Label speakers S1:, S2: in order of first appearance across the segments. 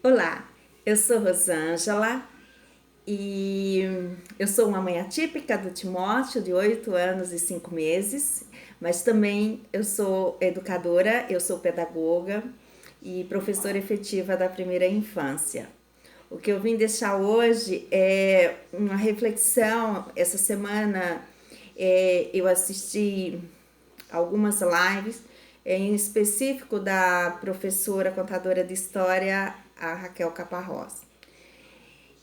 S1: Olá, eu sou Rosângela e eu sou uma mãe atípica do Timóteo, de 8 anos e 5 meses, mas também eu sou educadora, eu sou pedagoga e professora efetiva da primeira infância. O que eu vim deixar hoje é uma reflexão. Essa semana eu assisti algumas lives, em específico da professora contadora de história, a Raquel Caparrós.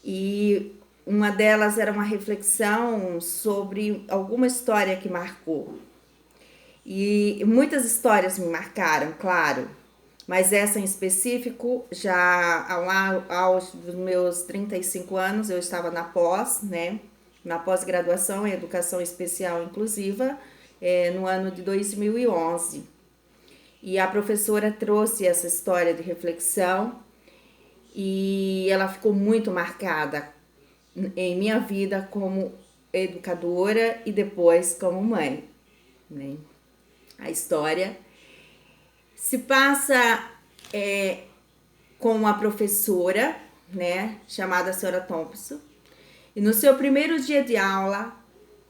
S1: E uma delas era uma reflexão sobre alguma história que marcou. E muitas histórias me marcaram, claro, mas essa em específico, já aos meus 35 anos, eu estava na pós, né? Na pós-graduação em Educação Especial Inclusiva, no ano de 2011. E a professora trouxe essa história de reflexão e ela ficou muito marcada em minha vida como educadora e depois como mãe, né? A história se passa com uma professora, né, chamada Senhora Thompson, e no seu primeiro dia de aula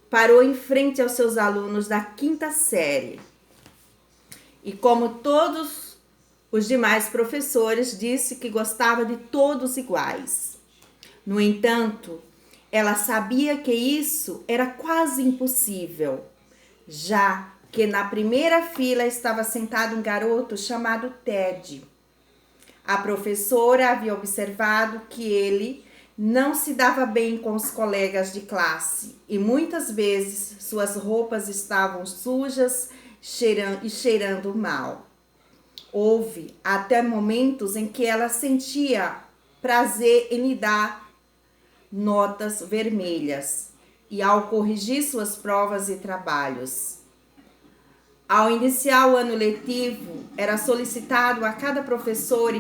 S1: parou em frente aos seus alunos da quinta série. E como todos os demais professores, disse que gostava de todos iguais. No entanto, ela sabia que isso era quase impossível, já que na primeira fila estava sentado um garoto chamado Ted. A professora havia observado que ele não se dava bem com os colegas de classe e muitas vezes suas roupas estavam sujas e cheirando mal. Houve até momentos em que ela sentia prazer em lhe dar notas vermelhas e ao corrigir suas provas e trabalhos. Ao iniciar o ano letivo, era solicitado a cada professor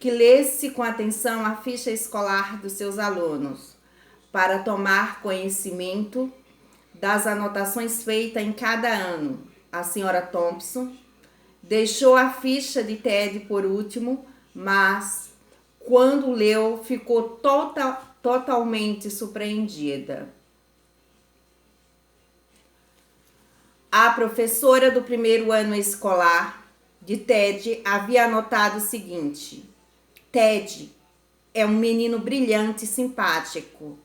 S1: que lesse com atenção a ficha escolar dos seus alunos, para tomar conhecimento das anotações feitas em cada ano. A senhora Thompson deixou a ficha de Ted por último, mas quando leu, ficou totalmente surpreendida. A professora do primeiro ano escolar de Ted havia anotado o seguinte: Ted é um menino brilhante e simpático.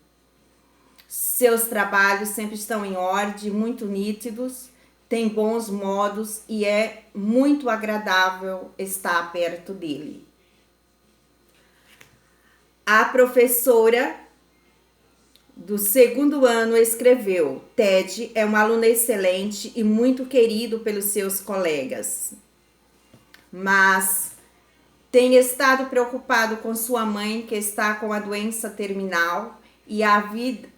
S1: Seus trabalhos sempre estão em ordem, muito nítidos, tem bons modos e é muito agradável estar perto dele. A professora do segundo ano escreveu: Ted é um aluno excelente e muito querido pelos seus colegas, mas tem estado preocupado com sua mãe, que está com a doença terminal, e a vida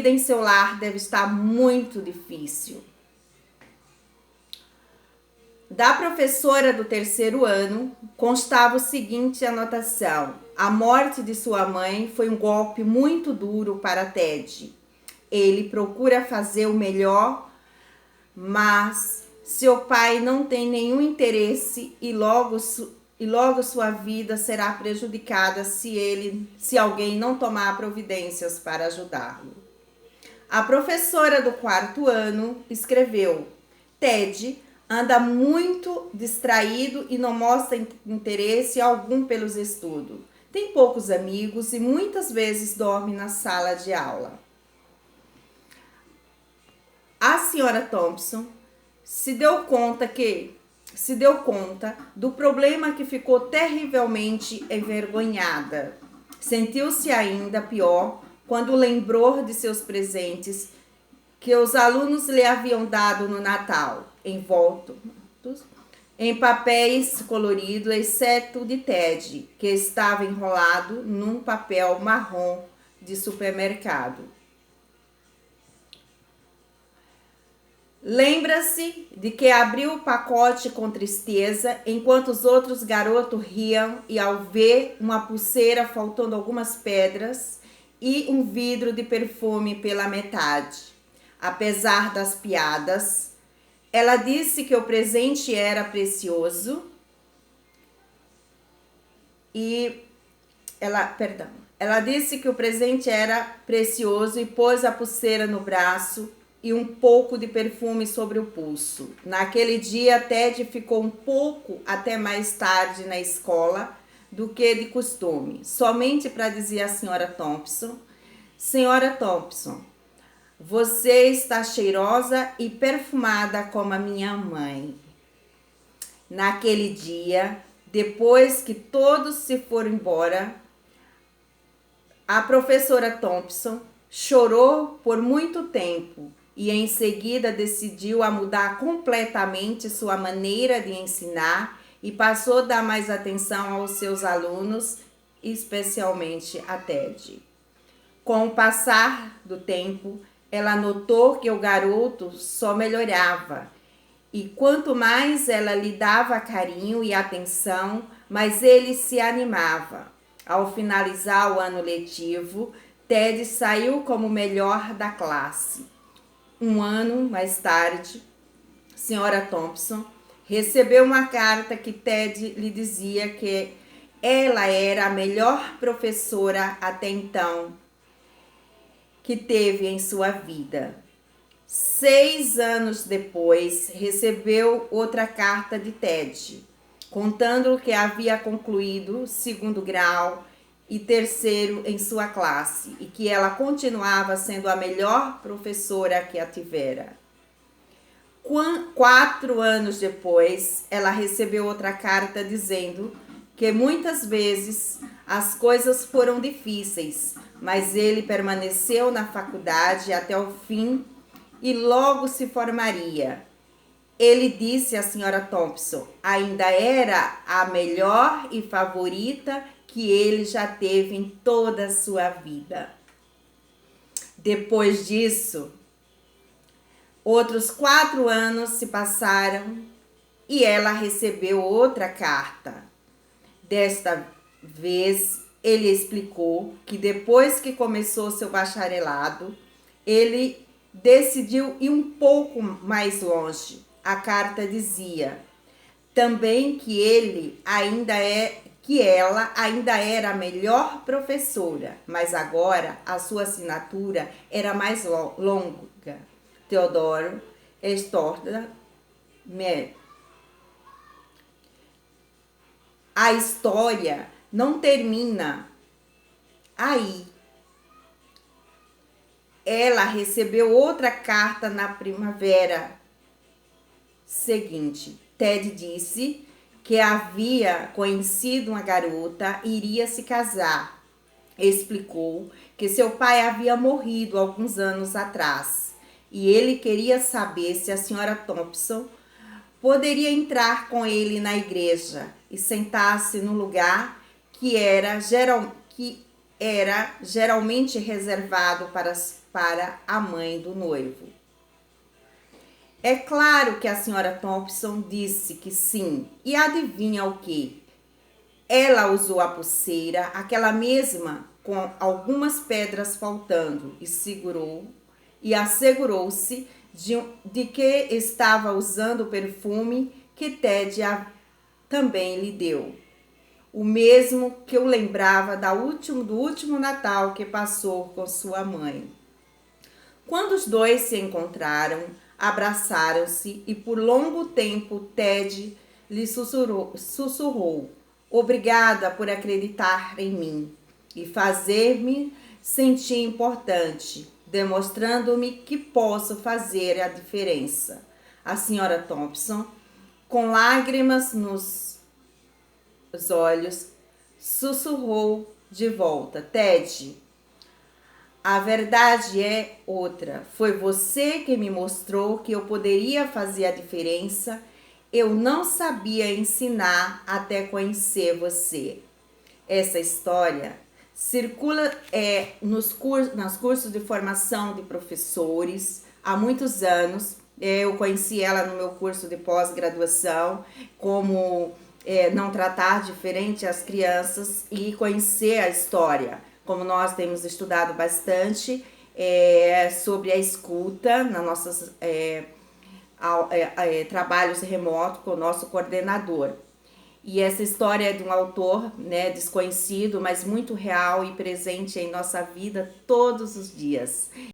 S1: em seu lar deve estar muito difícil. Da professora do terceiro ano constava o seguinte anotação: a morte de sua mãe foi um golpe muito duro para Ted. Ele procura fazer o melhor, mas seu pai não tem nenhum interesse e logo sua vida será prejudicada se alguém não tomar providências para ajudá-lo. A professora do quarto ano escreveu: Ted anda muito distraído e não mostra interesse algum pelos estudos. Tem poucos amigos e muitas vezes dorme na sala de aula. A senhora Thompson se deu conta do problema, que ficou terrivelmente envergonhada. Sentiu-se ainda pior quando lembrou de seus presentes que os alunos lhe haviam dado no Natal, envoltos em papéis coloridos, exceto o de Ted, que estava enrolado num papel marrom de supermercado. Lembra-se de que abriu o pacote com tristeza, enquanto os outros garotos riam, e ao ver uma pulseira faltando algumas pedras e um vidro de perfume pela metade. Apesar das piadas, ela disse que o presente era precioso e ela disse que o presente era precioso e pôs a pulseira no braço e um pouco de perfume sobre o pulso. Naquele dia, Ted ficou um pouco até mais tarde na escola do que de costume, somente para dizer à senhora Thompson: Senhora Thompson, você está cheirosa e perfumada como a minha mãe. Naquele dia, depois que todos se foram embora, a professora Thompson chorou por muito tempo e em seguida decidiu a mudar completamente sua maneira de ensinar e passou a dar mais atenção aos seus alunos, especialmente a Ted. Com o passar do tempo, ela notou que o garoto só melhorava e quanto mais ela lhe dava carinho e atenção, mais ele se animava. Ao finalizar o ano letivo, Ted saiu como o melhor da classe. Um ano mais tarde, senhora Thompson recebeu uma carta que Ted lhe dizia que ela era a melhor professora até então que teve em sua vida. 6 anos depois, recebeu outra carta de Ted, contando que havia concluído 2º grau e 3º em sua classe e que ela continuava sendo a melhor professora que a tivera. 4 anos depois, ela recebeu outra carta dizendo que muitas vezes as coisas foram difíceis, mas ele permaneceu na faculdade até o fim e logo se formaria. Ele disse à senhora Thompson, ainda era a melhor e favorita que ele já teve em toda a sua vida. Depois disso, outros 4 anos se passaram e ela recebeu outra carta. Desta vez, ele explicou que depois que começou seu bacharelado, ele decidiu ir um pouco mais longe. A carta dizia também que ela ainda era a melhor professora, mas agora a sua assinatura era mais longa. Theodore Storda Mer. A história não termina aí. Ela recebeu outra carta na primavera seguinte. Ted disse que havia conhecido uma garota e iria se casar. Explicou que seu pai havia morrido alguns anos atrás e ele queria saber se a senhora Thompson poderia entrar com ele na igreja e sentar-se no lugar que era geralmente reservado para a mãe do noivo. É claro que a senhora Thompson disse que sim, e adivinha o que? Ela usou a pulseira, aquela mesma com algumas pedras faltando, e assegurou-se de que estava usando o perfume que Ted também lhe deu. O mesmo que o lembrava do último Natal que passou com sua mãe. Quando os dois se encontraram, abraçaram-se e por longo tempo Ted lhe sussurrou: obrigada por acreditar em mim e fazer-me sentir importante, demonstrando-me que posso fazer a diferença. A senhora Thompson, com lágrimas nos olhos, sussurrou de volta: Ted, a verdade é outra. Foi você que me mostrou que eu poderia fazer a diferença. Eu não sabia ensinar até conhecer você. Essa história circula nos cursos de formação de professores há muitos anos. Eu conheci ela no meu curso de pós-graduação, como não tratar diferente as crianças e conhecer a história. Como nós temos estudado bastante sobre a escuta nas nossas trabalhos remotos com o nosso coordenador. E essa história é de um autor, né, desconhecido, mas muito real e presente em nossa vida todos os dias.